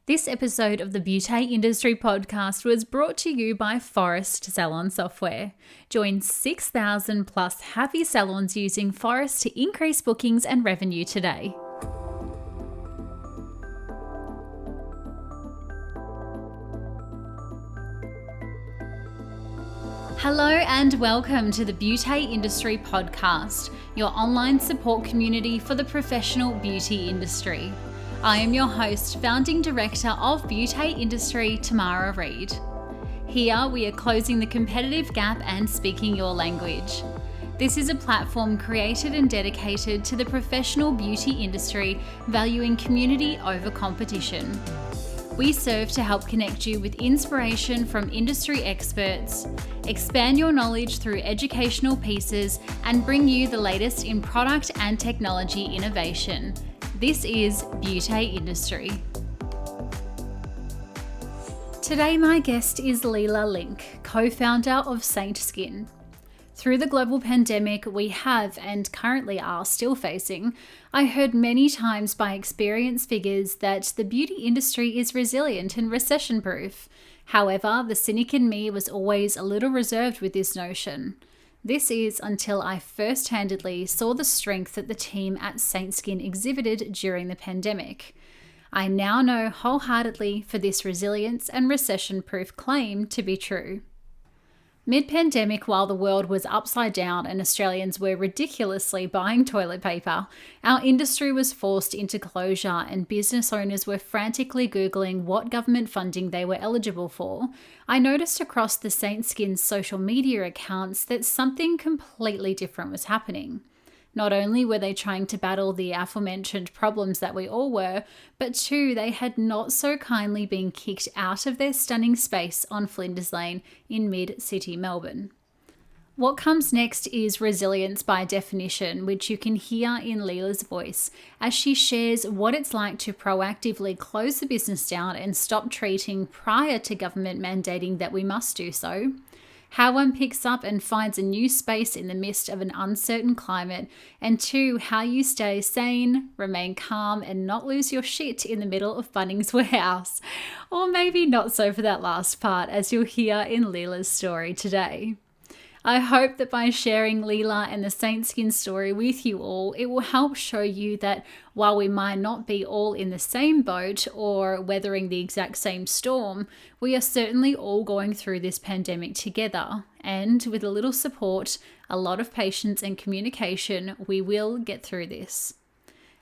This episode of the Beauty Industry Podcast was brought to you by Forest Salon Software. Join 6,000 plus happy salons using Forest to increase bookings and revenue today. Hello and welcome to the Beauty Industry Podcast, your online support community for the professional beauty industry. I am your host, founding director of Beauty Industry, Tamara Reid. Here we are closing the competitive gap and speaking your language. This is a platform created and dedicated to the professional beauty industry, valuing community over competition. We serve to help connect you with inspiration from industry experts, expand your knowledge through educational pieces, and bring you the latest in product and technology innovation. This is Beauty Industry. Today my guest is Leela Linke, co-founder of Sane. Through the global pandemic we have and currently are still facing, I heard many times by experienced figures that the beauty industry is resilient and recession-proof. However, the cynic in me was always a little reserved with this notion. This is until I first-handedly saw the strength that the team at Sane exhibited during the pandemic. I now know wholeheartedly for this resilience and recession-proof claim to be true. Mid-pandemic, while the world was upside down and Australians were ridiculously buying toilet paper, our industry was forced into closure and business owners were frantically Googling what government funding they were eligible for. I noticed across the Sane social media accounts that something completely different was happening. Not only were they trying to battle the aforementioned problems that we all were, but two, they had not so kindly been kicked out of their stunning space on Flinders Lane in mid-city Melbourne. What comes next is resilience by definition, which you can hear in Leelah's voice as she shares what it's like to proactively close the business down and stop treating prior to government mandating that we must do so. How one picks up and finds a new space in the midst of an uncertain climate, and two, how you stay sane, remain calm, and not lose your shit in the middle of Bunnings warehouse. Or maybe not so for that last part, as you'll hear in Leelah's story today. I hope that by sharing Leela and the Sane story with you all, it will help show you that while we might not be all in the same boat or weathering the exact same storm, we are certainly all going through this pandemic together. And with a little support, a lot of patience and communication, we will get through this.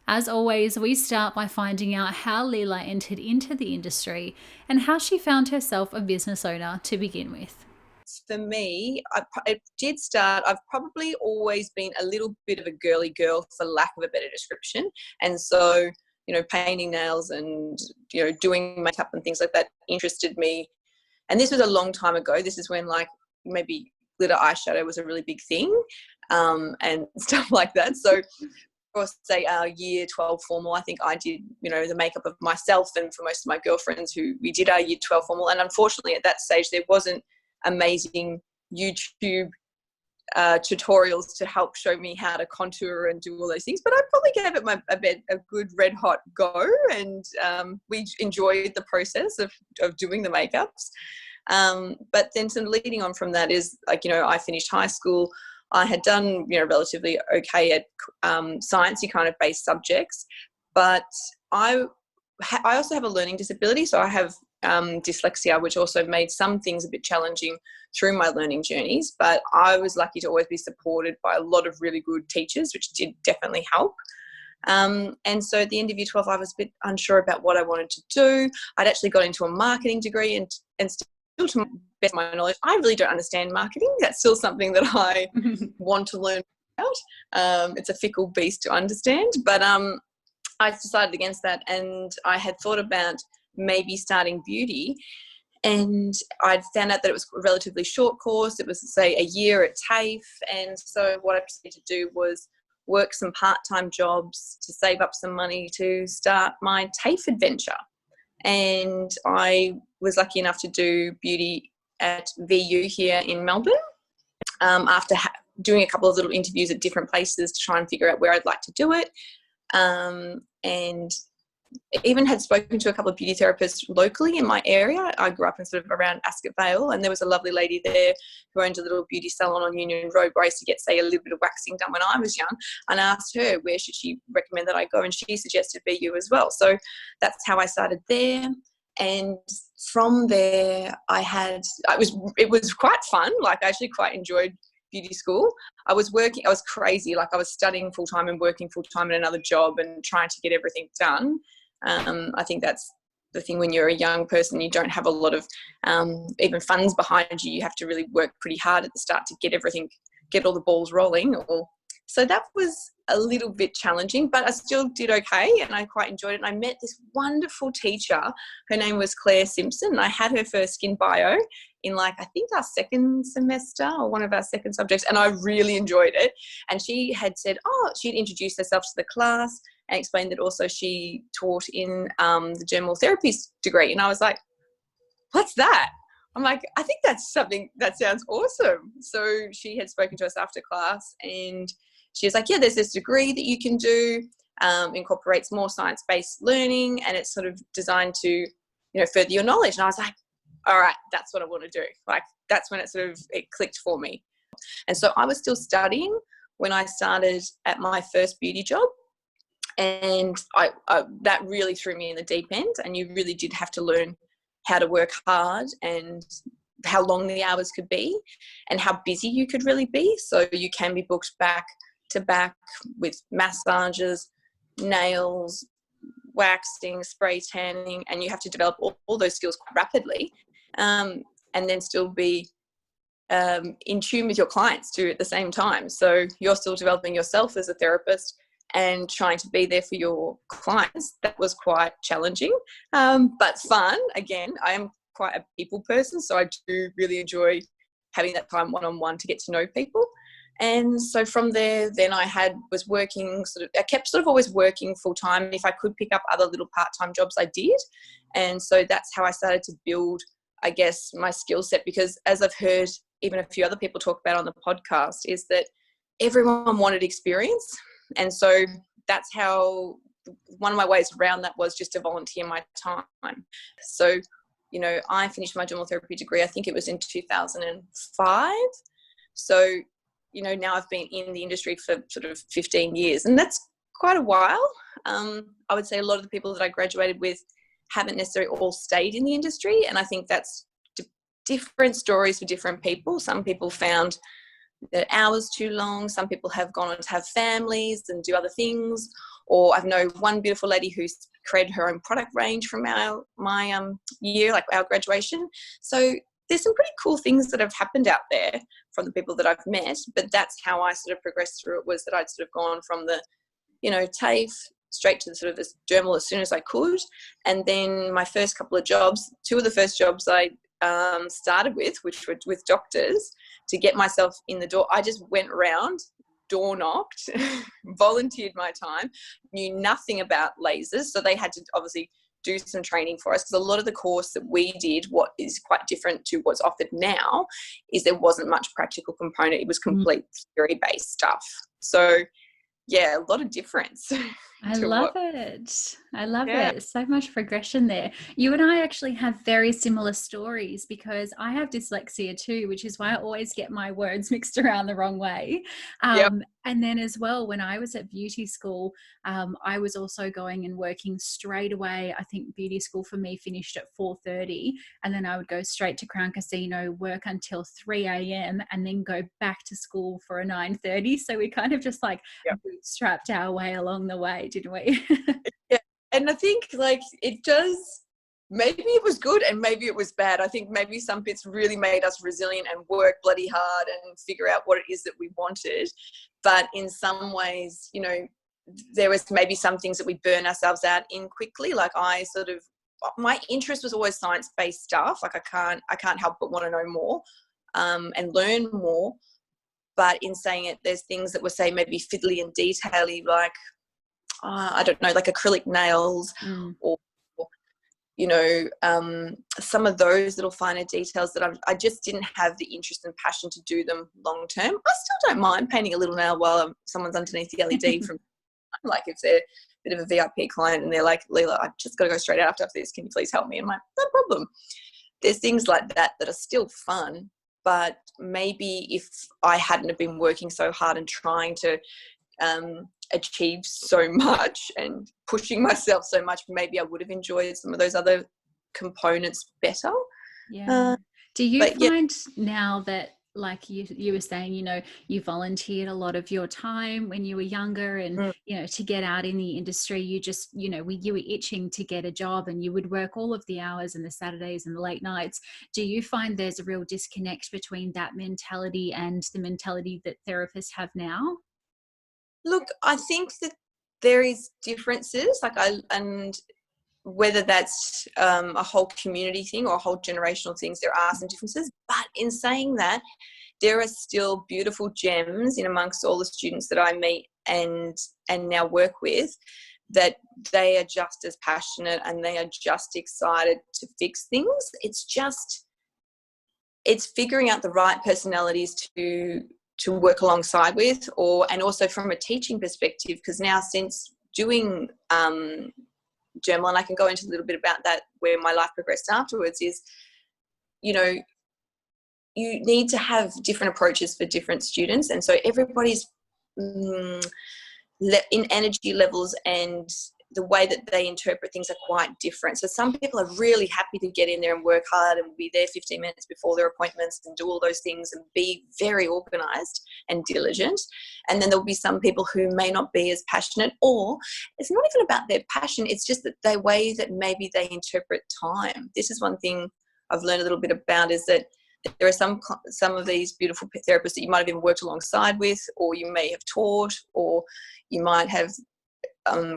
As always, we start by finding out how Leela entered into the industry and how she found herself a business owner to begin with. For me, it did start, I've probably always been a little bit of a girly girl, for lack of a better description. And so, painting nails and, doing makeup and things like that interested me. And this was a long time ago. This is when maybe glitter eyeshadow was a really big thing and stuff like that. So, of course, say our year 12 formal, I think I did, the makeup of myself and for most of my girlfriends who we did our year 12 formal. And unfortunately at that stage, there wasn't amazing YouTube tutorials to help show me how to contour and do all those things, but I probably gave it a good red hot go, and we enjoyed the process of doing the makeups. But then some leading on from that is I finished high school. I had done relatively okay at sciencey kind of based subjects, but I also have a learning disability, so I have dyslexia, which also made some things a bit challenging through my learning journeys. But I was lucky to always be supported by a lot of really good teachers, which did definitely help. And so at the end of year 12, I was a bit unsure about what I wanted to do. I'd actually got into a marketing degree and still, to the best of my knowledge, I really don't understand marketing. That's still something that I want to learn about. It's a fickle beast to understand, but I decided against that, and I had thought about maybe starting beauty, and I'd found out that it was a relatively short course. It was, say, a year at TAFE, and so what I proceeded to do was work some part-time jobs to save up some money to start my TAFE adventure. And I was lucky enough to do beauty at VU here in Melbourne after doing a couple of little interviews at different places to try and figure out where I'd like to do it. And even had spoken to a couple of beauty therapists locally in my area. I grew up in sort of around Ascot Vale, and there was a lovely lady there who owned a little beauty salon on Union Road where I used to get, say, a little bit of waxing done when I was young. And I asked her where should she recommend that I go, and she suggested BU as well. So that's how I started there. And from there, it was quite fun. Like, I actually quite enjoyed beauty school. I was crazy. Like, I was studying full time and working full time in another job and trying to get everything done. I think that's the thing when you're a young person, you don't have a lot of even funds behind you. You have to really work pretty hard at the start to get all the balls rolling. So that was a little bit challenging, but I still did okay, and I quite enjoyed it. And I met this wonderful teacher. Her name was Claire Simpson, and I had her for skin bio in, like, I think our second semester or one of our second subjects, and I really enjoyed it. And she had said, she'd introduced herself to the class and explained that also she taught in the dermal therapy degree. And I was like, what's that? I'm like, I think that's something that sounds awesome. So she had spoken to us after class, and she was like, yeah, there's this degree that you can do, incorporates more science-based learning, and it's sort of designed to, further your knowledge. And I was like, all right, that's what I want to do. Like, that's when it clicked for me. And so I was still studying when I started at my first beauty job. And that really threw me in the deep end. And you really did have to learn how to work hard and how long the hours could be and how busy you could really be. So you can be booked back to back with massages, nails, waxing, spray tanning, and you have to develop all those skills quite rapidly, and then still be in tune with your clients too at the same time. So you're still developing yourself as a therapist and trying to be there for your clients. That was quite challenging, but fun. Again, I am quite a people person, so I do really enjoy having that time one-on-one to get to know people. And so from there, then I was working I kept always working full time. If I could pick up other little part-time jobs, I did. And so that's how I started to build, I guess, my skill set, because as I've heard even a few other people talk about on the podcast, is that everyone wanted experience. And so that's how one of my ways around that was just to volunteer my time. So, I finished my dermal therapy degree, I think it was in 2005. So, now I've been in the industry for sort of 15 years, and that's quite a while. I would say a lot of the people that I graduated with haven't necessarily all stayed in the industry, and I think that's different stories for different people. Some people found the hours too long. Some people have gone on to have families and do other things. Or I know one beautiful lady who's created her own product range from my year, like our graduation. So there's some pretty cool things that have happened out there from the people that I've met. But that's how I sort of progressed through it, was that I'd sort of gone from the, TAFE straight to the sort of this dermal as soon as I could. And then my first couple of jobs, two of the first jobs I started with, which were with doctors, to get myself in the door. I just went around, door knocked, volunteered my time, knew nothing about lasers. So they had to obviously do some training for us, because a lot of the course that we did, what is quite different to what's offered now, is there wasn't much practical component. It was complete theory-based stuff. So yeah, a lot of difference. I love it. I love it. So much progression there. You and I actually have very similar stories, because I have dyslexia too, which is why I always get my words mixed around the wrong way. And then as well, when I was at beauty school, I was also going and working straight away. I think beauty school for me finished at 4:30, and then I would go straight to Crown Casino, work until 3 a.m. and then go back to school for a 9:30. So we kind of just bootstrapped our way along the way, didn't we? Yeah. And I think it does, maybe it was good and maybe it was bad. I think maybe some bits really made us resilient and work bloody hard and figure out what it is that we wanted. But in some ways, there was maybe some things that we burn ourselves out in quickly. Like my interest was always science-based stuff. Like I can't help but want to know more and learn more. But in saying it, there's things that were, say, maybe fiddly and detaily, like, I don't know, like acrylic nails or some of those little finer details that I just didn't have the interest and passion to do them long term. I still don't mind painting a little nail while someone's underneath the LED from, like, if they're bit of a VIP client and they're like, Leela, I've just got to go straight out after this. Can you please help me? And I'm like, no problem. There's things like that that are still fun, but maybe if I hadn't have been working so hard and trying to achieve so much and pushing myself so much, maybe I would have enjoyed some of those other components better. Yeah. Do you find now that, like you were saying, you know, you volunteered a lot of your time when you were younger and, you know, to get out in the industry, you just, you know, you were itching to get a job and you would work all of the hours and the Saturdays and the late nights. Do you find there's a real disconnect between that mentality and the mentality that therapists have now? Look, I think that there is differences, and whether that's a whole community thing or a whole generational things, there are some differences. But in saying that, there are still beautiful gems in amongst all the students that I meet and now work with, that they are just as passionate and they are just excited to fix things. It's figuring out the right personalities to work alongside with, and also from a teaching perspective, because now since doing German, and I can go into a little bit about that where my life progressed afterwards, is, you know, you need to have different approaches for different students, and so everybody's in energy levels and the way that they interpret things are quite different. So some people are really happy to get in there and work hard and be there 15 minutes before their appointments and do all those things and be very organised and diligent. And then there'll be some people who may not be as passionate, or it's not even about their passion, it's just that the way that maybe they interpret time. This is one thing I've learned a little bit about, is that there are some of these beautiful therapists that you might have even worked alongside with, or you may have taught, or you might have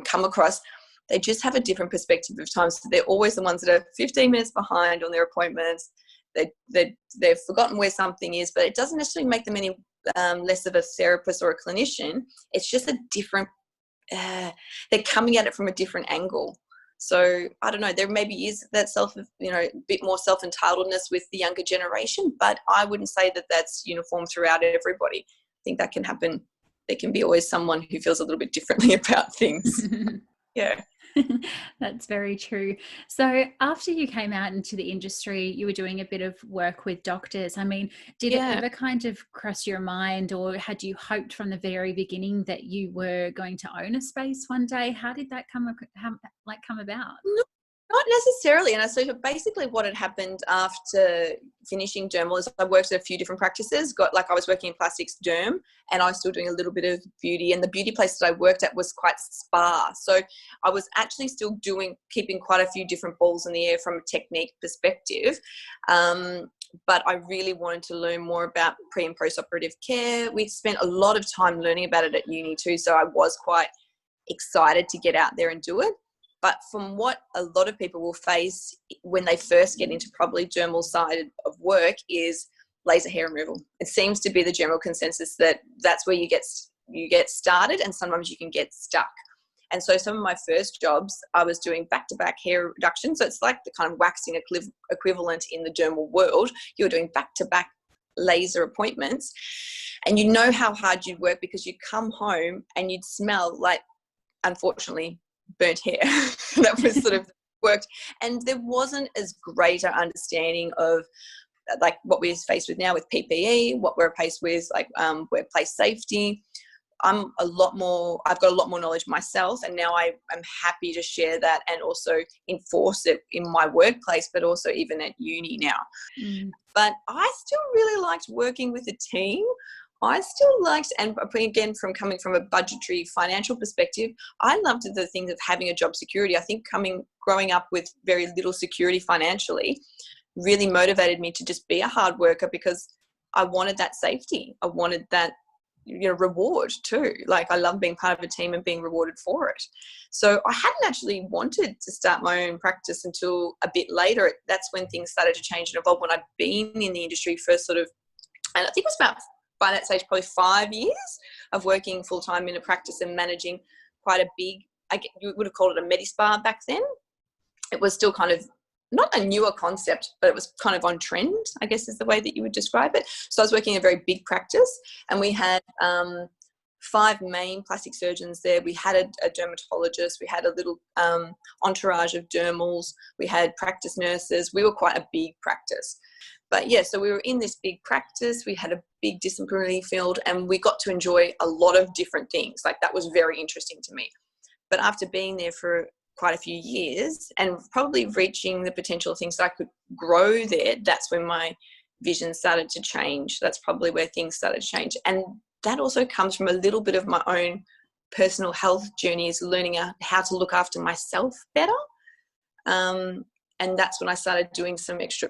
come across. They just have a different perspective of time. So they're always the ones that are 15 minutes behind on their appointments. They've forgotten where something is, but it doesn't necessarily make them any less of a therapist or a clinician. It's just a different, they're coming at it from a different angle. So I don't know, there maybe is that a bit more self-entitledness with the younger generation, but I wouldn't say that that's uniform throughout everybody. I think that can happen. There can be always someone who feels a little bit differently about things. Yeah. That's very true. So after you came out into the industry, you were doing a bit of work with doctors. I mean, did it ever kind of cross your mind, or had you hoped from the very beginning that you were going to own a space one day? How did that come about? Not necessarily. And so basically what had happened after finishing dermal is I worked at a few different practices. I was working in plastics derm, and I was still doing a little bit of beauty. And the beauty place that I worked at was quite spa. So I was actually still keeping quite a few different balls in the air from a technique perspective. But I really wanted to learn more about pre and post-operative care. We'd spent a lot of time learning about it at uni too. So I was quite excited to get out there and do it. But from what a lot of people will face when they first get into probably dermal side of work is laser hair removal. It seems to be the general consensus that that's where you get started, and sometimes you can get stuck. And so some of my first jobs, I was doing back-to-back hair reduction. So it's like the kind of waxing equivalent in the dermal world. You're doing back-to-back laser appointments, and you know how hard you'd work because you'd come home and you'd smell like, unfortunately, burnt hair. That was sort of worked, and there wasn't as great an understanding of like what we're faced with now with PPE, what we're faced with workplace safety. I've got a lot more knowledge myself, and now I am happy to share that and also enforce it in my workplace, but also even at uni now. But I still really liked working with a team. I still liked, and again, coming from a budgetary financial perspective, I loved the thing of having a job security. I think growing up with very little security financially really motivated me to just be a hard worker, because I wanted that safety. I wanted that, reward too. Like, I love being part of a team and being rewarded for it. So I hadn't actually wanted to start my own practice until a bit later. That's when things started to change and evolve, when I'd been in the industry for and I think it was about, by that stage, probably 5 years of working full-time in a practice and managing quite a big, you would have called it a medi-spa back then. It was still kind of not a newer concept, but it was kind of on trend, I guess is the way that you would describe it. So I was working in a very big practice, and we had 5 main plastic surgeons there. We had a dermatologist. We had a little entourage of dermals. We had practice nurses. We were quite a big practice. But yeah, so we were in this big practice. We had a big disciplinary field, and we got to enjoy a lot of different things. Like, that was very interesting to me. But after being there for quite a few years and probably reaching the potential of things that I could grow there, that's when my vision started to change. That's probably where things started to change. And that also comes from a little bit of my own personal health journey, is learning how to look after myself better. And that's when I started doing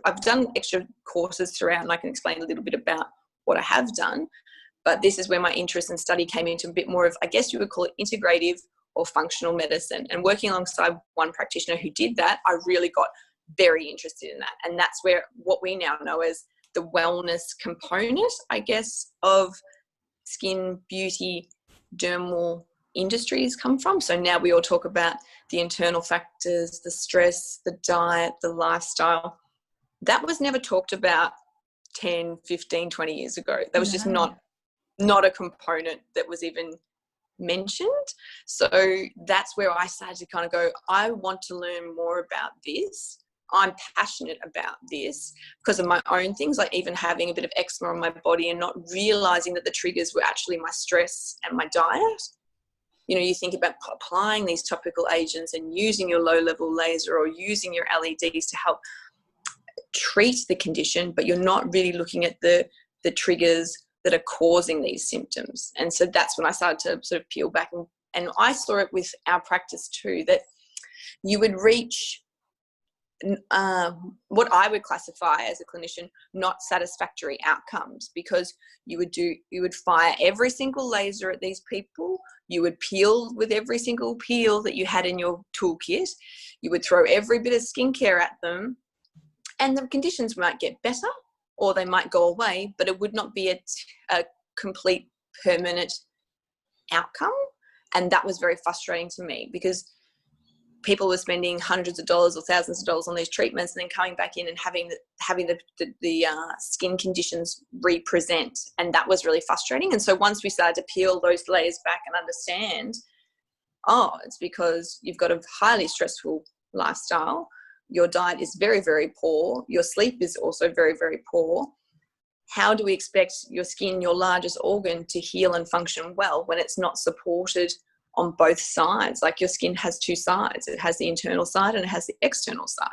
I've done extra courses throughout, and I can explain a little bit about what I have done. But this is where my interest and study came into a bit more of, I guess you would call it integrative or functional medicine. And working alongside one practitioner who did that, I really got very interested in that. And that's where what we now know as the wellness component, I guess, of skin, beauty, dermal industries come from. So now we all talk about the internal factors, the stress, the diet, the lifestyle. That was never talked about 10, 15, 20 years ago. That was just not a component that was even mentioned. So that's where I started to kind of go, I want to learn more about this. I'm passionate about this because of my own things, like even having a bit of eczema on my body and not realizing that the triggers were actually my stress and my diet. You know, you think about applying these topical agents and using your low-level laser or using your LEDs to help treat the condition, but you're not really looking at the triggers that are causing these symptoms. And so that's when I started to sort of peel back. And I saw it with our practice too, that you would reach what I would classify as a clinician not satisfactory outcomes, because you would fire every single laser at these people, you would peel with every single peel that you had in your toolkit, you would throw every bit of skincare at them, and the conditions might get better or they might go away, but it would not be a complete permanent outcome. And that was very frustrating to me, because people were spending hundreds of dollars or thousands of dollars on these treatments and then coming back in and having the skin conditions represent. And that was really frustrating. And so once we started to peel those layers back and understand, it's because you've got a highly stressful lifestyle. Your diet is very, very poor. Your sleep is also very, very poor. How do we expect your skin, your largest organ, to heal and function well when it's not supported on both sides? Like, your skin has two sides. It has the internal side and it has the external side.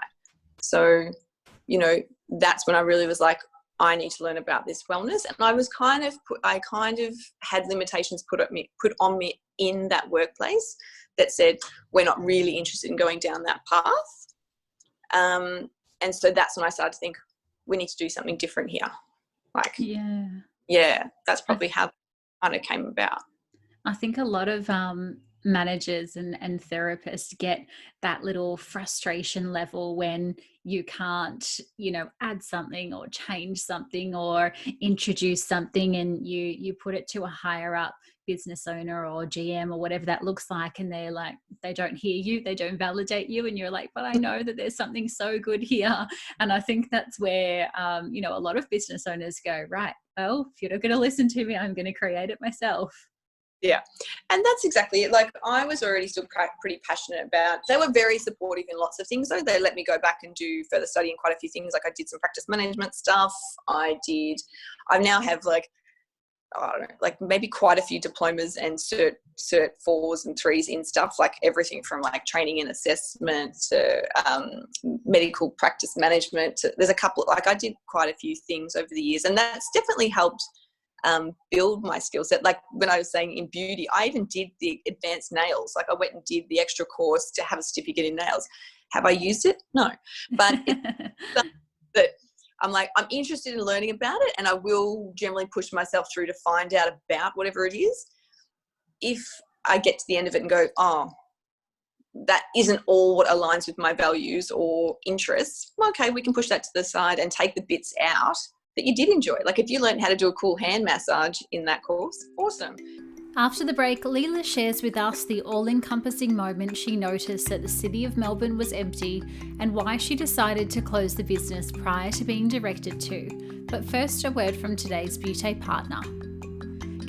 So, you know, that's when I really was like, I need to learn about this wellness. And I kind of had limitations put on me in that workplace that said, we're not really interested in going down that path. And so that's when I started to think, we need to do something different here. Like, yeah, that's probably how it kind of came about. I think a lot of managers and therapists get that little frustration level when you can't, you know, add something or change something or introduce something, and you put it to a higher up business owner or GM or whatever that looks like, and they're like, they don't hear you, they don't validate you, and you're like, but I know that there's something so good here. And I think that's where you know, a lot of business owners go, right, well, if you're not going to listen to me, I'm going to create it myself. Yeah. And that's exactly it. Like, I was already still pretty passionate about, they were very supportive in lots of things though. They let me go back and do further study in quite a few things. Like, I did some practice management stuff. I now have like, I don't know, like maybe quite a few diplomas and cert 4s and 3s in stuff, like everything from like training and assessment to medical practice management. There's a couple, like I did quite a few things over the years, and that's definitely helped build my skill set. Like when I was saying in beauty, I even did the advanced nails. Like, I went and did the extra course to have a certificate in nails. Have I used it? No. But it's that I'm like, I'm interested in learning about it, and I will generally push myself through to find out about whatever it is. If I get to the end of it and go, that isn't all what aligns with my values or interests, okay, we can push that to the side and take the bits out that you did enjoy. Like, if you learned how to do a cool hand massage in that course, awesome. After the break, Leela shares with us the all-encompassing moment she noticed that the city of Melbourne was empty and why she decided to close the business prior to being directed to. But first, a word from today's beauty partner.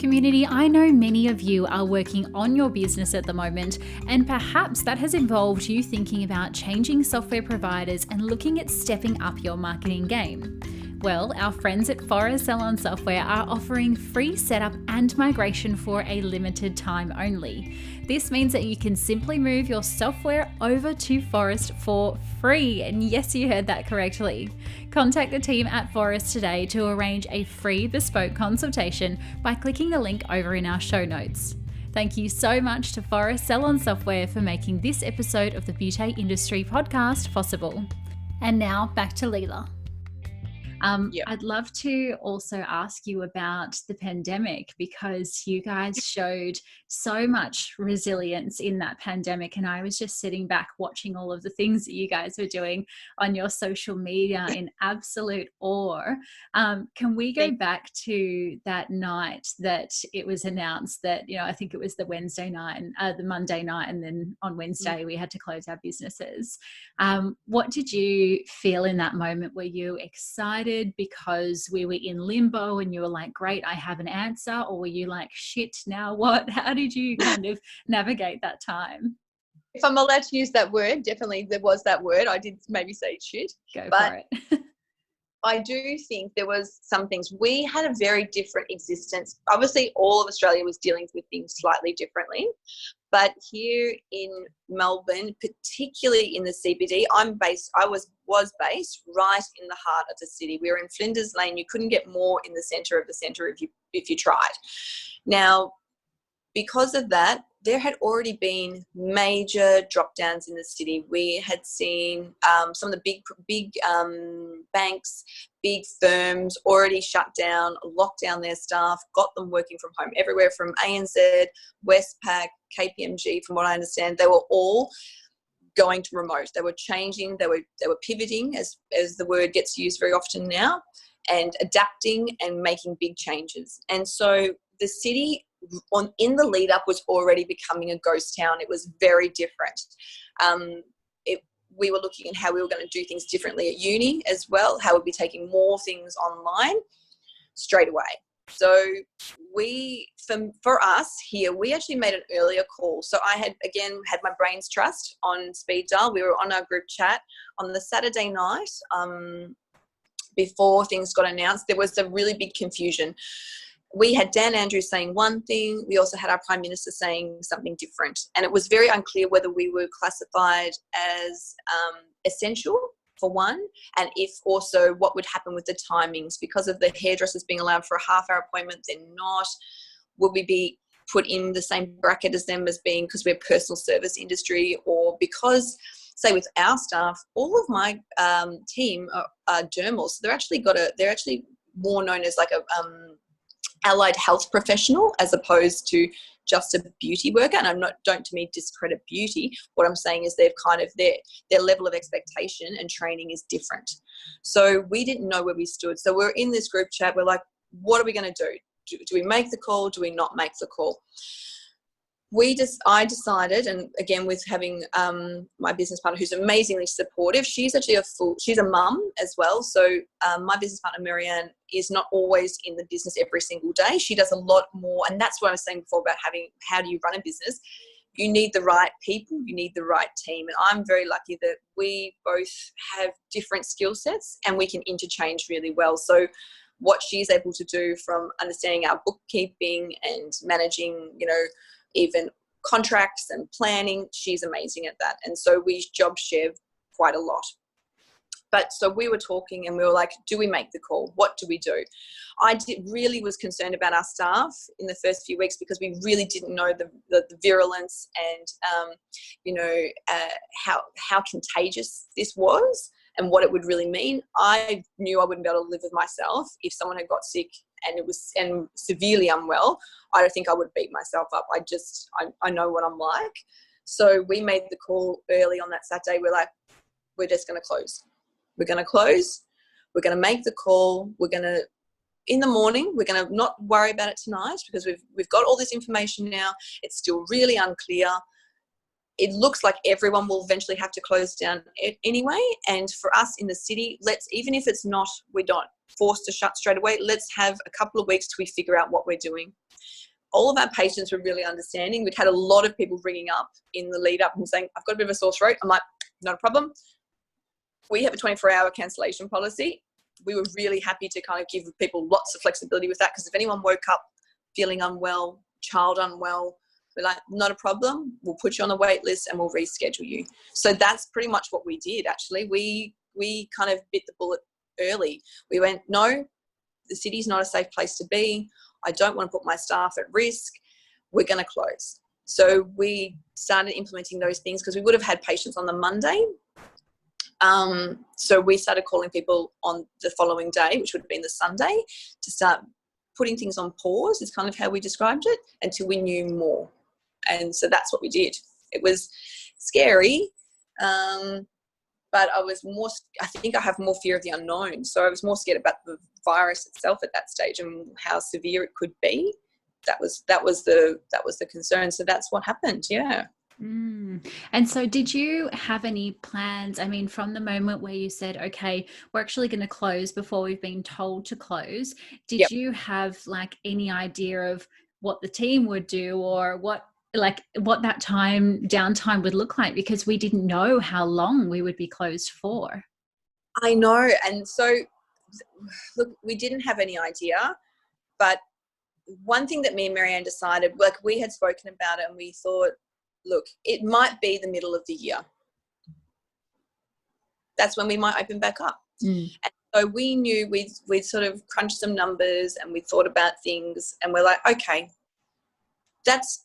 community, I know many of you are working on your business at the moment, and perhaps that has involved you thinking about changing software providers and looking at stepping up your marketing game. Well, our friends at Forest Salon Software are offering free setup and migration for a limited time only. This means that you can simply move your software over to Forest for free. And yes, you heard that correctly. Contact the team at Forest today to arrange a free bespoke consultation by clicking the link over in our show notes. Thank you so much to Forest Salon Software for making this episode of the Beauty Industry podcast possible. And now back to Leela. I'd love to also ask you about the pandemic, because you guys showed so much resilience in that pandemic. And I was just sitting back watching all of the things that you guys were doing on your social media in absolute awe. Can we go back to that night that it was announced that, I think it was the Wednesday night and the Monday night, and then on Wednesday we had to close our businesses. What did you feel in that moment? Were you excited because we were in limbo and you were like, great, I have an answer? Or were you like, shit, now what? How did you kind of navigate that time? If I'm allowed to use that word, definitely there was that word. I did maybe say shit. Go for it. I do think there was some things. We had a very different existence. Obviously, all of Australia was dealing with things slightly differently. But here in Melbourne, particularly in the CBD, I was based right in the heart of the city. We were in Flinders Lane. You couldn't get more in the centre if you tried. Now, because of that, there had already been major drop downs in the city. We had seen some of the big banks, big firms already shut down, locked down their staff, got them working from home everywhere from ANZ, Westpac, KPMG. From what I understand, they were all going to remote. They were changing. They were pivoting, as the word gets used very often now, and adapting and making big changes. And so the city in the lead up was already becoming a ghost town. It was very different. We were looking at how we were going to do things differently at uni as well, how we'd be taking more things online straight away. So for us here, we actually made an earlier call. So I had my brain's trust on speed dial. We were on our group chat on the Saturday night before things got announced. There was a really big confusion. We had Dan Andrews saying one thing. We also had our Prime Minister saying something different. And it was very unclear whether we were classified as essential, for one, and if also what would happen with the timings. Because of the hairdressers being allowed for a half-hour appointment, they're not. Will we be put in the same bracket as them as being, because we're personal service industry, or because, say, with our staff, all of my team are dermals. So they're actually more known as like a allied health professional as opposed to just a beauty worker. And don't to me discredit beauty. What I'm saying is they've kind of their level of expectation and training is different. So we didn't know where we stood. So we're in this group chat. We're like, what are we going to do? Do we make the call? Do we not make the call? I decided, and again with having my business partner who's amazingly supportive, she's actually she's a mum as well. So my business partner Marianne is not always in the business every single day. She does a lot more, and that's what I was saying before about how do you run a business. You need the right people, you need the right team, and I'm very lucky that we both have different skill sets and we can interchange really well. So what she's able to do, from understanding our bookkeeping and managing, even contracts and planning, she's amazing at that. And so we job share quite a lot. But so we were talking and we were like, do we make the call? What do we do? Really was concerned about our staff in the first few weeks, because we really didn't know the virulence and, how contagious this was and what it would really mean. I knew I wouldn't be able to live with myself if someone had got sick and severely unwell. I don't think I would beat myself up. I know what I'm like. So we made the call early on that Saturday. We're like, we're just going to close. We're going to close. We're going to make the call. In the morning, we're going to not worry about it tonight, because we've got all this information now. It's still really unclear. it looks like everyone will eventually have to close down anyway. And for us in the city, even if it's not, we're not forced to shut straight away, let's have a couple of weeks till we figure out what we're doing. All of our patients were really understanding. We'd had a lot of people ringing up in the lead up and saying, I've got a bit of a sore throat. I'm like, not a problem. We have a 24-hour cancellation policy. We were really happy to kind of give people lots of flexibility with that, because if anyone woke up feeling unwell, child unwell, we're like, not a problem. We'll put you on the wait list and we'll reschedule you. So that's pretty much what we did, actually. We kind of bit the bullet early. We went, no, the city's not a safe place to be. I don't want to put my staff at risk. We're going to close. So we started implementing those things, because we would have had patients on the Monday. So we started calling people on the following day, which would have been the Sunday, to start putting things on pause, is kind of how we described it, until we knew more. And so that's what we did. It was scary, but I think I have more fear of the unknown. So I was more scared about the virus itself at that stage and how severe it could be. That was the concern. So that's what happened. Yeah. And so did you have any plans? I mean, from the moment where you said, okay, we're actually going to close before we've been told to close, did you have like any idea of what the team would do, or what that downtime would look like? Because we didn't know how long we would be closed for. I know. And so, look, we didn't have any idea, but one thing that me and Marianne decided, like, we had spoken about it and we thought, look, it might be the middle of the year. That's when we might open back up. And so we knew we'd sort of crunched some numbers and we thought about things, and we're like, okay, let's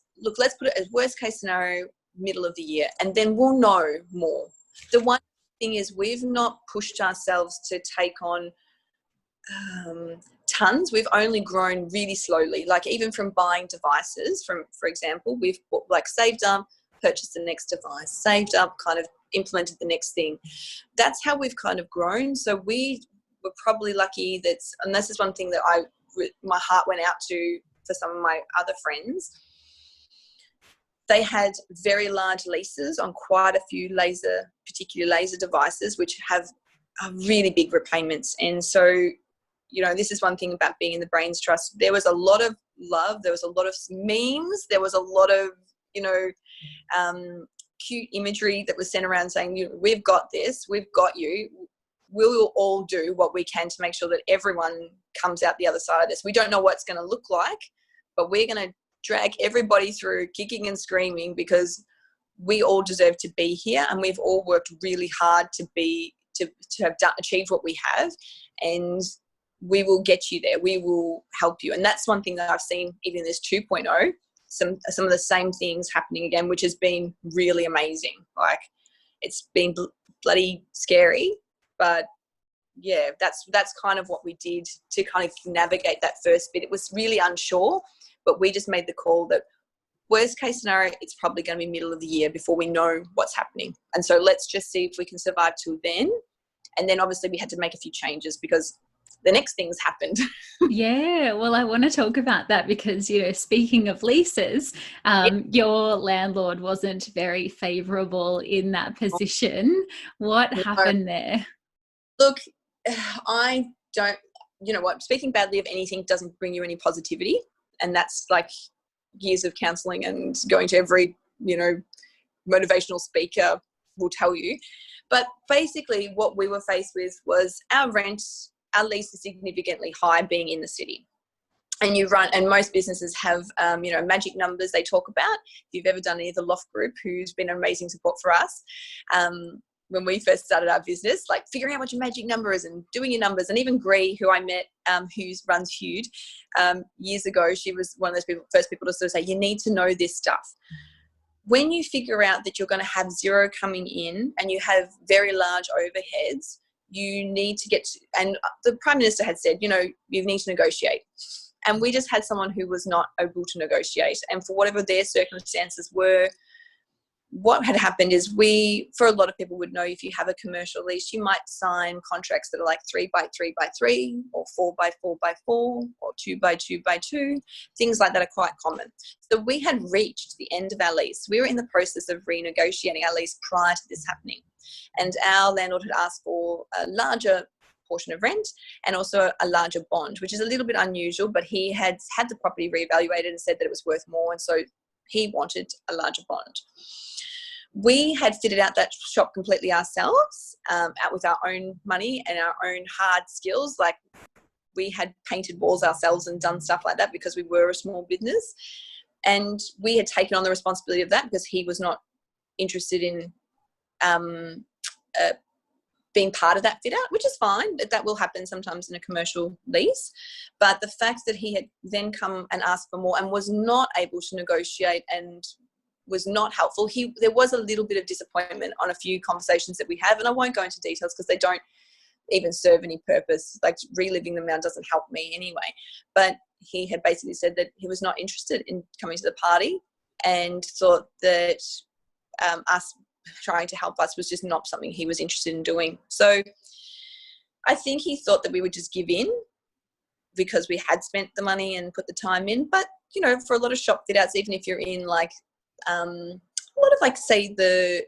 put it as worst case scenario, middle of the year, and then we'll know more. The one thing is, we've not pushed ourselves to take on tons. We've only grown really slowly. Like, even from buying devices, for example, we've saved up, purchased the next device, saved up, kind of implemented the next thing. That's how we've kind of grown. So we were probably lucky and this is one thing that my heart went out to for some of my other friends. They had very large leases on quite a few particular laser devices, which have really big repayments. And so, this is one thing about being in the Brains Trust. There was a lot of love. There was a lot of memes. There was a lot of, cute imagery that was sent around saying, we've got this, we've got you. We will all do what we can to make sure that everyone comes out the other side of this. We don't know what it's going to look like, but we're going to drag everybody through kicking and screaming, because we all deserve to be here, and we've all worked really hard to have achieved what we have, and we will get you there. We will help you. And that's one thing that I've seen even in this 2.0, some of the same things happening again, which has been really amazing. Like, it's been bloody scary, but yeah, that's kind of what we did to kind of navigate that first bit. It was really unsure, but we just made the call that worst case scenario, it's probably going to be middle of the year before we know what's happening. And so let's just see if we can survive till then. And then obviously we had to make a few changes, because the next things happened. Yeah, well, I want to talk about that, because, speaking of leases, your landlord wasn't very favourable in that position. What happened there? Look, I don't, speaking badly of anything doesn't bring you any positivity. And that's like years of counselling and going to every, motivational speaker will tell you. But basically what we were faced with was our lease is significantly high being in the city. And and most businesses have, magic numbers they talk about. If you've ever done any of the Loft group, who's been amazing support for us, when we first started our business, like figuring out what your magic number is and doing your numbers. And even Gree, who I met, who runs Hude, years ago, she was one of those first people to sort of say, you need to know this stuff. When you figure out that you're going to have zero coming in and you have very large overheads, you need to and the Prime Minister had said, you need to negotiate. And we just had someone who was not able to negotiate. And for whatever their circumstances were, what had happened is for a lot of people would know, if you have a commercial lease, you might sign contracts that are like 3x3x3 or 4x4x4 or 2x2x2. Things like that are quite common. So we had reached the end of our lease. We were in the process of renegotiating our lease prior to this happening. And our landlord had asked for a larger portion of rent and also a larger bond, which is a little bit unusual, but he had the property reevaluated and said that it was worth more. And so he wanted a larger bond. We had fitted out that shop completely ourselves, out with our own money and our own hard skills. Like, we had painted walls ourselves and done stuff like that because we were a small business. And we had taken on the responsibility of that because he was not interested in being part of that fit out, which is fine. That will happen sometimes in a commercial lease. But the fact that he had then come and asked for more and was not able to negotiate and was not helpful, there was a little bit of disappointment on a few conversations that we have, and I won't go into details because they don't even serve any purpose. Like, reliving them now doesn't help me anyway. But he had basically said that he was not interested in coming to the party and thought that us trying to help us was just not something he was interested in doing. So I think he thought that we would just give in because we had spent the money and put the time in. But, you know, for a lot of shop fit outs, even if you're in like a lot of, like, say the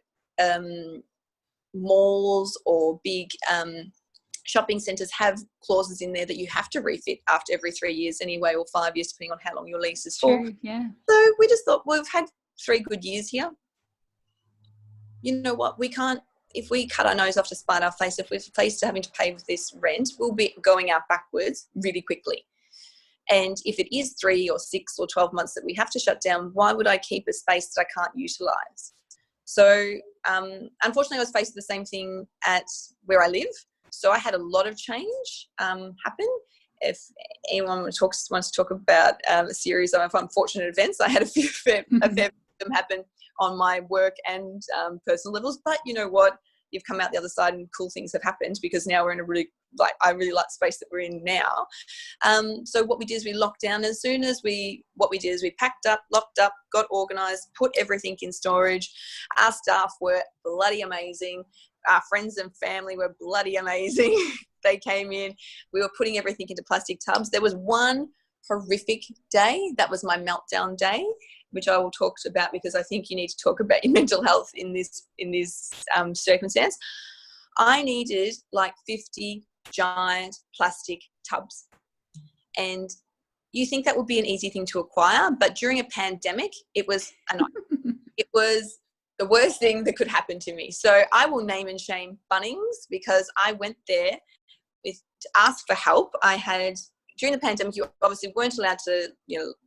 malls or big shopping centres have clauses in there that you have to refit after every 3 years anyway, or 5 years, depending on how long your lease is for. True, yeah. So we just thought, we've had 3 good years here. You know what, we can't, if we cut our nose off to spite our face, if we're faced to having to pay with this rent, we'll be going out backwards really quickly. And if it is 3 or 6 or 12 months that we have to shut down, why would I keep a space that I can't utilise? So unfortunately, I was faced with the same thing at where I live. So I had a lot of change happen. If anyone wants to talk about a series of unfortunate events, I had a fair bit of them happen on my work and personal levels. But you know what? You've come out the other side and cool things have happened, because now we're in a really, I really like the space that we're in now. So what we did is we locked down. As soon as we packed up, locked up, got organised, put everything in storage. Our staff were bloody amazing. Our friends and family were bloody amazing. They came in. We were putting everything into plastic tubs. There was one horrific day. That was my meltdown day, which I will talk about because I think you need to talk about your mental health in this circumstance. I needed like 50 giant plastic tubs. And you think that would be an easy thing to acquire, but during a pandemic, it was a nightmare. It was the worst thing that could happen to me. So I will name and shame Bunnings, because I went there to ask for help. During the pandemic, you obviously weren't allowed to,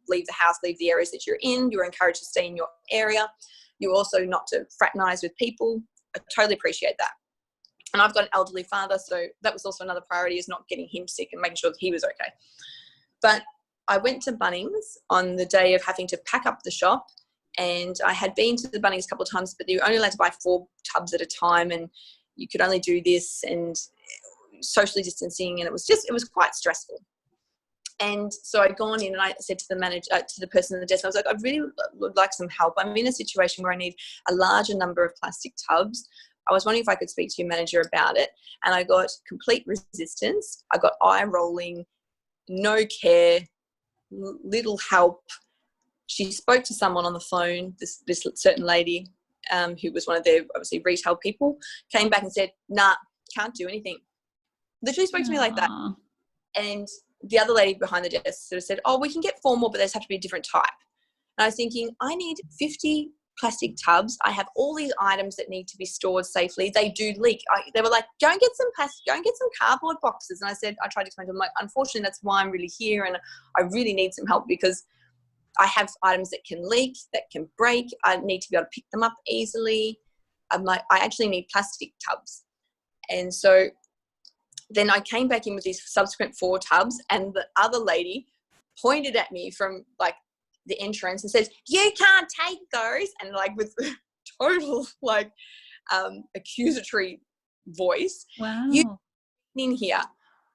leave the house, leave the areas that you're in. You were encouraged to stay in your area. You were also not to fraternise with people. I totally appreciate that. And I've got an elderly father, so that was also another priority, is not getting him sick and making sure that he was okay. But I went to Bunnings on the day of having to pack up the shop, and I had been to the Bunnings a couple of times, but you were only allowed to buy 4 tubs at a time, and you could only do this and socially distancing, and it was quite stressful. And so I'd gone in and I said to the manager, to the person at the desk, I was like, I really would like some help. I'm in a situation where I need a larger number of plastic tubs. I was wondering if I could speak to your manager about it. And I got complete resistance. I got eye rolling, no care, little help. She spoke to someone on the phone, this certain lady who was one of their, obviously, retail people, came back and said, nah, can't do anything. Literally spoke to me like that. And the other lady behind the desk sort of said, oh, we can get 4 more, but those have to be a different type. And I was thinking, I need 50 plastic tubs. I have all these items that need to be stored safely. They do leak. They were like, go and get some plastic, go and get some cardboard boxes. And I tried to explain to them, like, unfortunately, that's why I'm really here, and I really need some help because I have items that can leak, that can break. I need to be able to pick them up easily. I actually need plastic tubs. And so then I came back in with these subsequent 4 tubs, and the other lady pointed at me from like the entrance and says, you can't take those. And like with total like accusatory voice. Wow. You in here.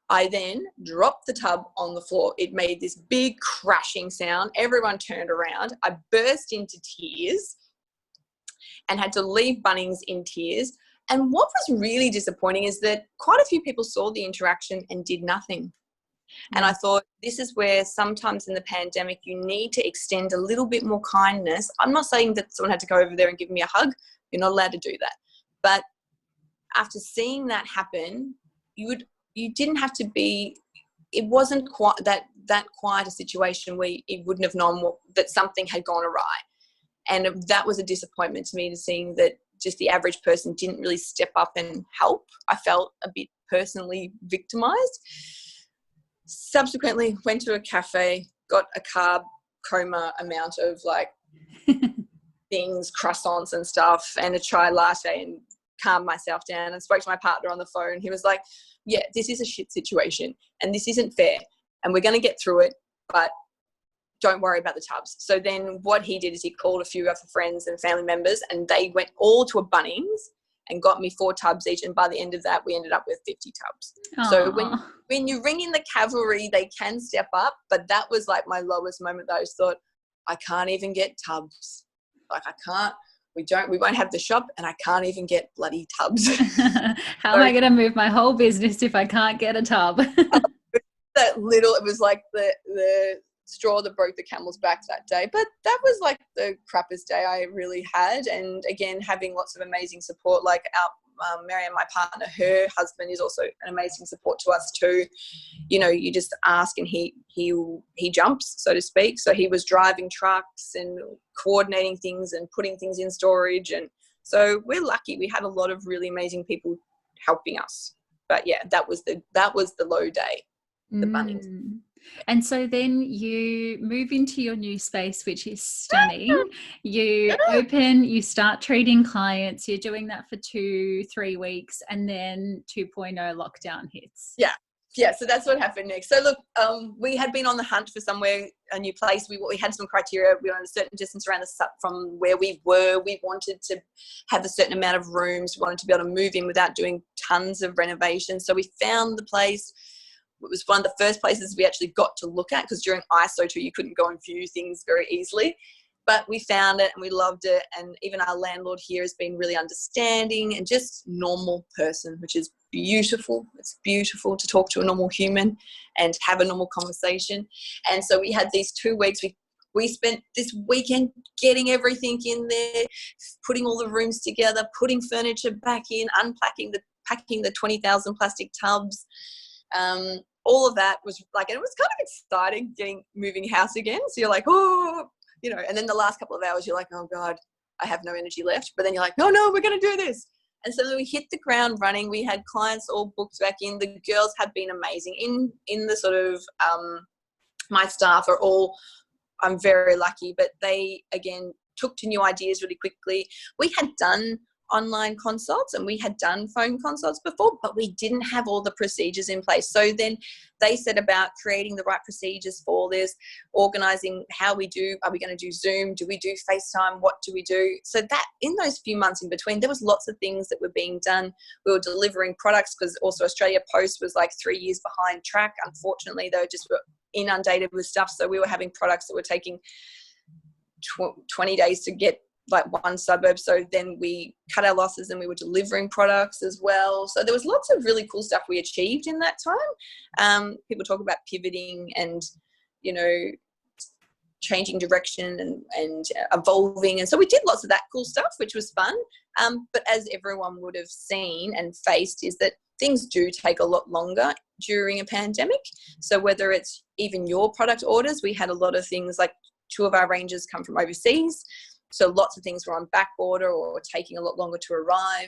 I then dropped the tub on the floor. It made this big crashing sound. Everyone turned around. I burst into tears. and had to leave Bunnings in tears. And what was really disappointing is that quite a few people saw the interaction and did nothing. And I thought, this is where sometimes in the pandemic you need to extend a little bit more kindness. I'm not saying that someone had to go over there and give me a hug. You're not allowed to do that. But after seeing that happen, you didn't have to be, it wasn't quite that quiet a situation where you wouldn't have known that something had gone awry. And that was a disappointment to me, to seeing that just the average person didn't really step up and help. I felt a bit personally victimized. Subsequently went to a cafe, got a carb coma amount of like things, croissants and stuff, and a chai latte, and calmed myself down and spoke to my partner on the phone. He was like, yeah, this is a shit situation and this isn't fair and we're going to get through it, but don't worry about the tubs. So then what he did is he called a few other friends and family members, and they went all to a Bunnings and got me 4 tubs each. And by the end of that, we ended up with 50 tubs. Aww. So when you ring in the cavalry, they can step up. But that was like my lowest moment, that I just thought, I can't even get tubs. Like I can't, we won't have the shop and I can't even get bloody tubs. How am I going to move my whole business if I can't get a tub? It was like the straw that broke the camel's back that day. But that was like the crappiest day I really had. And again, having lots of amazing support, like Marianne, my partner, her husband is also an amazing support to us too. You know, you just ask and he jumps, so to speak. So he was driving trucks and coordinating things and putting things in storage. And so we're lucky. We had a lot of really amazing people helping us. But yeah, that was the low day, the Bunnings. And so then you move into your new space, which is stunning. You open, you start treating clients, you're doing that for 2-3 weeks, and then 2.0 lockdown hits. Yeah, so that's what happened next. So look, we had been on the hunt for somewhere, a new place. We had some criteria. We were on a certain distance around from where we were. We wanted to have a certain amount of rooms. We wanted to be able to move in without doing tons of renovations. So we found the place. It was one of the first places we actually got to look at, because during ISO 2 you couldn't go and view things very easily. But we found it and we loved it. And even our landlord here has been really understanding and just normal person, which is beautiful. It's beautiful to talk to a normal human and have a normal conversation. And so we had these 2 weeks. We spent this weekend getting everything in there, putting all the rooms together, putting furniture back in, packing the 20,000 plastic tubs. All of that was like, and it was kind of exciting moving house again. So you're like, oh, you know, and then the last couple of hours you're like, oh God, I have no energy left. But then you're like, no, we're going to do this. And so then we hit the ground running. We had clients all booked back in. The girls have been amazing in the sort of, my staff are all, I'm very lucky, but they again took to new ideas really quickly. We had done online consults and we had done phone consults before, but we didn't have all the procedures in place. So then they set about creating the right procedures for this, organizing how we do, are we going to do Zoom? Do we do FaceTime? What do we do? So that in those few months in between, there was lots of things that were being done. We were delivering products, because also Australia Post was like 3 years behind track. Unfortunately, they just were inundated with stuff. So we were having products that were taking 20 days to get like one suburb. So then we cut our losses and we were delivering products as well. So there was lots of really cool stuff we achieved in that time. People talk about pivoting and, you know, changing direction and evolving. And so we did lots of that cool stuff, which was fun. But as everyone would have seen and faced, is that things do take a lot longer during a pandemic. So whether it's even your product orders, we had a lot of things like 2 of our ranges come from overseas. So lots of things were on back order or taking a lot longer to arrive.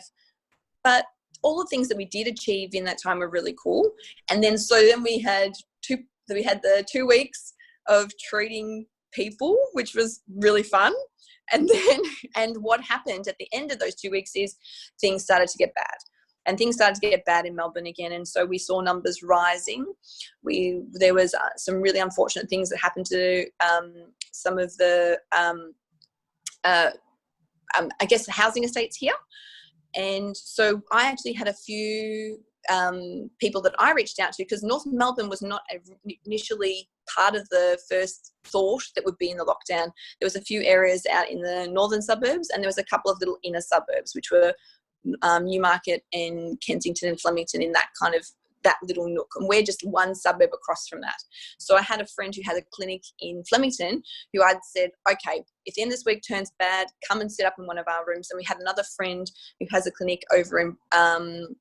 But all the things that we did achieve in that time were really cool. And then we had the 2 weeks of treating people, which was really fun. And what happened at the end of those 2 weeks is things started to get bad. And things started to get bad in Melbourne again. And so we saw numbers rising. There was some really unfortunate things that happened to some of the I guess the housing estates here. And so I actually had a few people that I reached out to, because North Melbourne was not initially part of the first thought that would be in the lockdown. There was a few areas out in the northern suburbs, and there was a couple of little inner suburbs, which were Newmarket and Kensington and Flemington, in that little nook, and we're just one suburb across from that. So I had a friend who had a clinic in Flemington who I'd said, okay, if the end of this week turns bad, come and sit up in one of our rooms. And we had another friend who has a clinic over in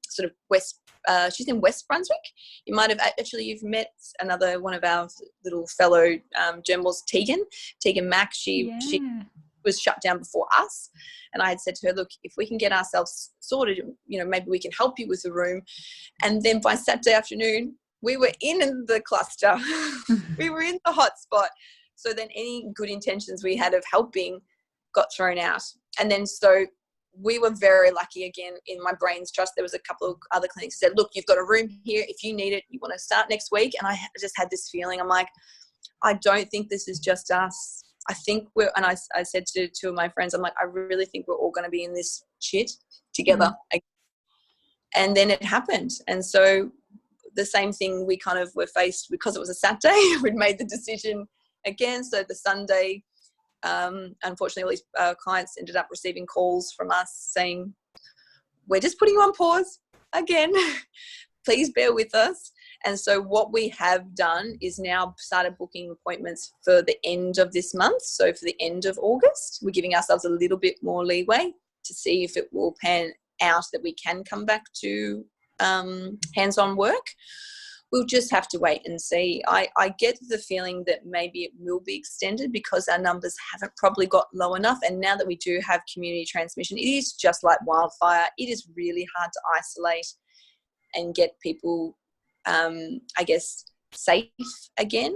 sort of she's in West Brunswick. You might have you've met another one of our little fellow journalists, Tegan Mack. She was shut down before us. And I had said to her, look, if we can get ourselves sorted, maybe we can help you with the room. And then by Saturday afternoon, we were in the cluster. We were in the hot spot. So then any good intentions we had of helping got thrown out. And then so we were very lucky again in my brain's trust. There was a couple of other clinics that said, look, you've got a room here. If you need it, you want to start next week. And I just had this feeling. I'm like, I don't think this is just us. I think I said to two of my friends, I'm like, I really think we're all going to be in this shit together. And then it happened. And so the same thing, we kind of were faced, because it was a Saturday, we'd made the decision again. So the Sunday, unfortunately, all these clients ended up receiving calls from us saying, we're just putting you on pause again. Please bear with us. And so what we have done is now started booking appointments for the end of this month. So for the end of August, we're giving ourselves a little bit more leeway to see if it will pan out that we can come back to hands-on work. We'll just have to wait and see. I get the feeling that maybe it will be extended because our numbers haven't probably got low enough. And now that we do have community transmission, it is just like wildfire. It is really hard to isolate and get people I guess, safe again.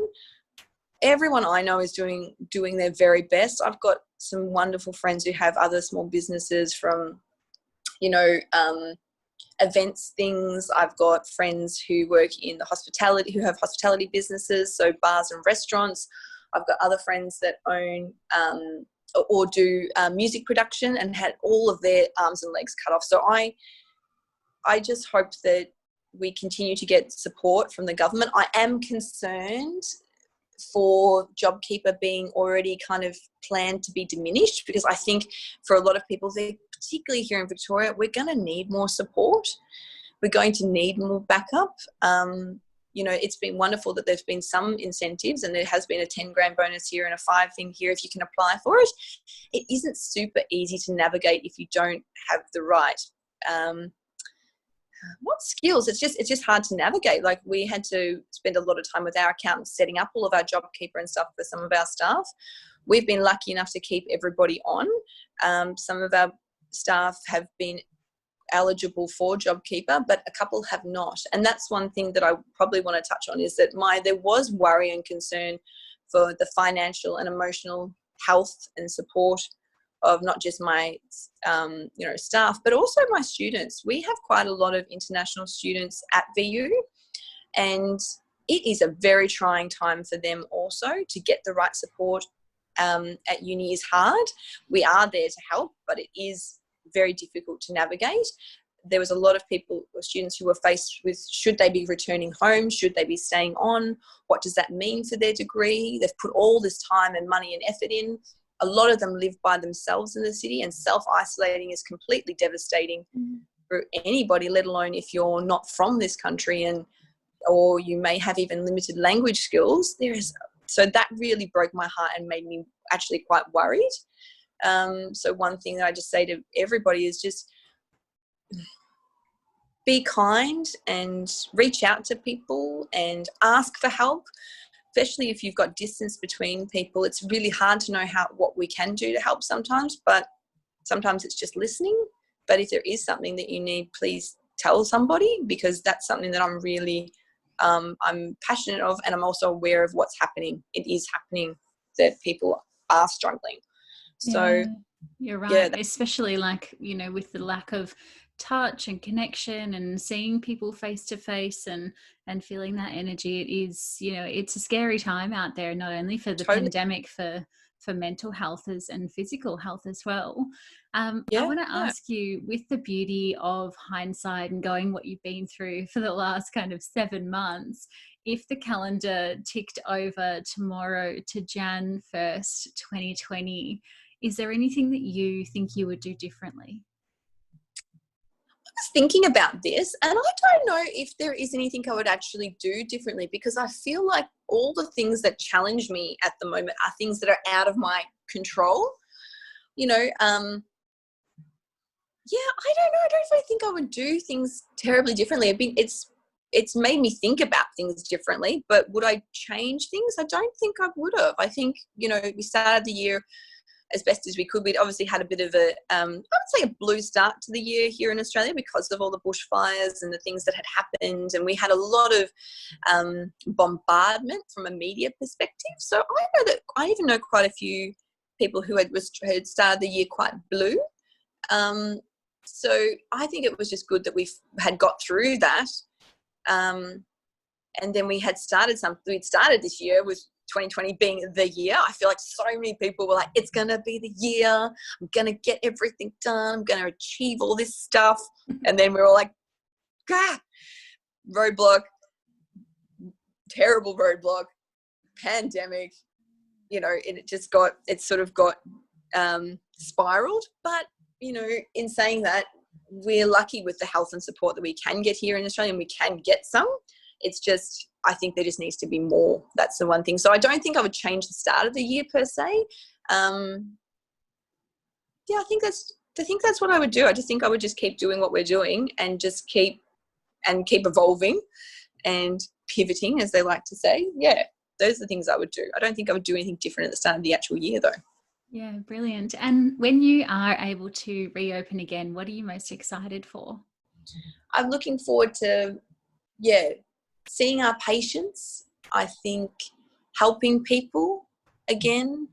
Everyone I know is doing their very best. I've got some wonderful friends who have other small businesses from, events things. I've got friends who work in the hospitality, who have hospitality businesses, so bars and restaurants. I've got other friends that own or do music production and had all of their arms and legs cut off. So I just hope that we continue to get support from the government. I am concerned for JobKeeper being already kind of planned to be diminished, because I think for a lot of people, particularly here in Victoria, we're going to need more support. We're going to need more backup. It's been wonderful that there's been some incentives, and there has been a 10 grand bonus here and a 5 thing here if you can apply for it. It isn't super easy to navigate if you don't have the right what skills. It's just hard to navigate. Like, we had to spend a lot of time with our accountants setting up all of our JobKeeper and stuff for some of our staff. We've been lucky enough to keep everybody on. Some of our staff have been eligible for JobKeeper, but a couple have not. And that's one thing that I probably want to touch on, is that there was worry and concern for the financial and emotional health and support of not just my staff, but also my students. We have quite a lot of international students at VU, and it is a very trying time for them also. To get the right support at uni is hard. We are there to help, but it is very difficult to navigate. There was a lot of students who were faced with, should they be returning home? Should they be staying on? What does that mean for their degree? They've put all this time and money and effort in. A lot of them live by themselves in the city, and self-isolating is completely devastating for anybody, let alone if you're not from this country or you may have even limited language skills. So that really broke my heart and made me actually quite worried. So one thing that I just say to everybody is just be kind and reach out to people and ask for help. Especially if you've got distance between people, it's really hard to know what we can do to help sometimes, but sometimes it's just listening. But if there is something that you need, please tell somebody, because that's something that I'm really, I'm passionate of, and I'm also aware of what's happening. It is happening, that people are struggling. So you're right, especially with the lack of touch and connection and seeing people face to face and feeling that energy. It is, it's a scary time out there, not only for the pandemic, for for mental health and physical health as well. I Yeah. want to ask you, with the beauty of hindsight and going what you've been through for the last kind of 7 months, if the calendar ticked over tomorrow to Jan 1st, 2020, is there anything that you think you would do differently? Was thinking about this, and I don't know if there is anything I would actually do differently, because I feel like all the things that challenge me at the moment are things that are out of my control. You know, yeah, I don't know. I don't really think I would do things terribly differently. It's made me think about things differently, but would I change things? I don't think I would have. I think, we started the year as best as we could. We'd obviously had a bit of I would say a blue start to the year here in Australia because of all the bushfires and the things that had happened. And we had a lot of bombardment from a media perspective. So I even know quite a few people who had started the year quite blue. So I think it was just good that we had got through that. And then we had started we'd started this year with 2020 being the year. I feel like so many people were like, it's going to be the year. I'm going to get everything done. I'm going to achieve all this stuff. And then we were all like, roadblock, terrible roadblock, pandemic, it sort of got spiraled. But, in saying that, we're lucky with the health and support that we can get here in Australia, and we can get some. It's just, I think there just needs to be more. That's the one thing. So I don't think I would change the start of the year per se. I think that's what I would do. I just think I would just keep doing what we're doing and just keep evolving and pivoting, as they like to say. Yeah, those are the things I would do. I don't think I would do anything different at the start of the actual year, though. Yeah, brilliant. And when you are able to reopen again, what are you most excited for? I'm looking forward to, seeing our patients. I think helping people again,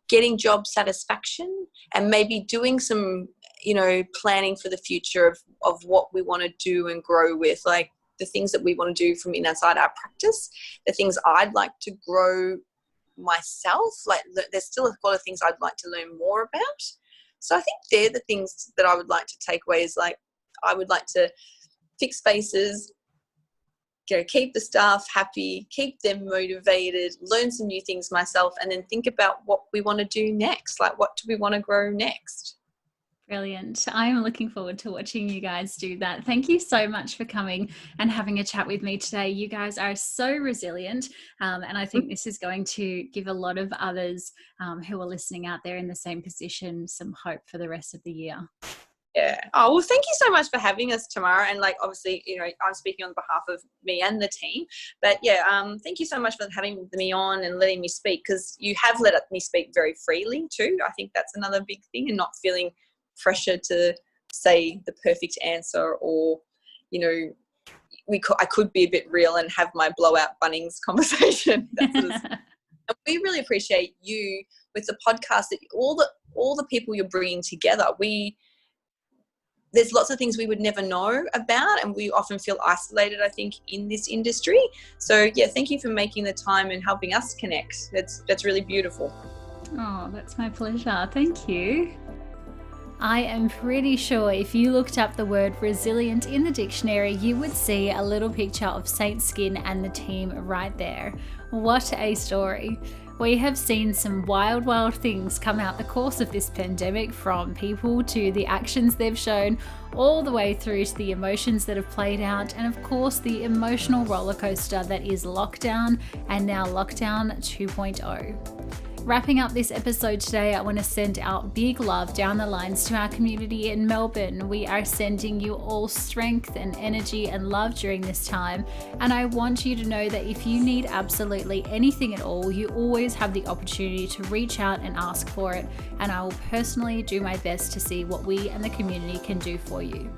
getting job satisfaction, and maybe doing some, planning for the future of what we want to do and grow with, like the things that we want to do from inside our practice, the things I'd like to grow myself. Like there's still a lot of things I'd like to learn more about. So I think they're the things that I would like to take away, is like I would like to fix spaces, keep the staff happy, keep them motivated, learn some new things myself, and then think about what we want to do next. Like, what do we want to grow next? Brilliant. I'm looking forward to watching you guys do that. Thank you so much for coming and having a chat with me today. You guys are so resilient, and I think this is going to give a lot of others who are listening out there in the same position some hope for the rest of the year. Yeah. Oh, well, thank you so much for having us, Tamara. And obviously, I'm speaking on behalf of me and the team, but thank you so much for having me on and letting me speak, because you have let me speak very freely too. I think that's another big thing, and not feeling pressure to say the perfect answer, or, I could be a bit real and have my blowout Bunnings conversation. And we really appreciate you with the podcast, that all the people you're bringing together. There's lots of things we would never know about, and we often feel isolated, I think, in this industry. So thank you for making the time and helping us connect. That's really beautiful. Oh, that's my pleasure. Thank you. I am pretty sure if you looked up the word resilient in the dictionary, you would see a little picture of Saint Skin and the team right there. What a story. We have seen some wild things come out the course of this pandemic, from people to the actions they've shown, all the way through to the emotions that have played out, and of course the emotional roller coaster that is lockdown, and now lockdown 2.0. Wrapping up this episode today, I want to send out big love down the lines to our community in Melbourne. We are sending you all strength and energy and love during this time. And I want you to know that if you need absolutely anything at all, you always have the opportunity to reach out and ask for it. And I will personally do my best to see what we and the community can do for you.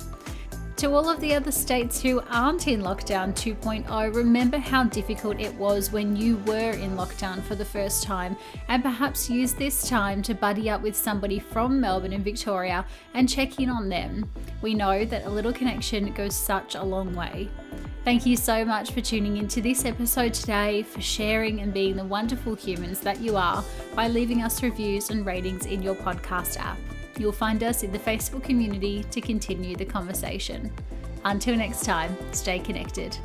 To all of the other states who aren't in lockdown 2.0, remember how difficult it was when you were in lockdown for the first time, and perhaps use this time to buddy up with somebody from Melbourne and Victoria and check in on them. We know that a little connection goes such a long way. Thank you so much for tuning into this episode today, for sharing and being the wonderful humans that you are by leaving us reviews and ratings in your podcast app. You'll find us in the Facebook community to continue the conversation. Until next time, stay connected.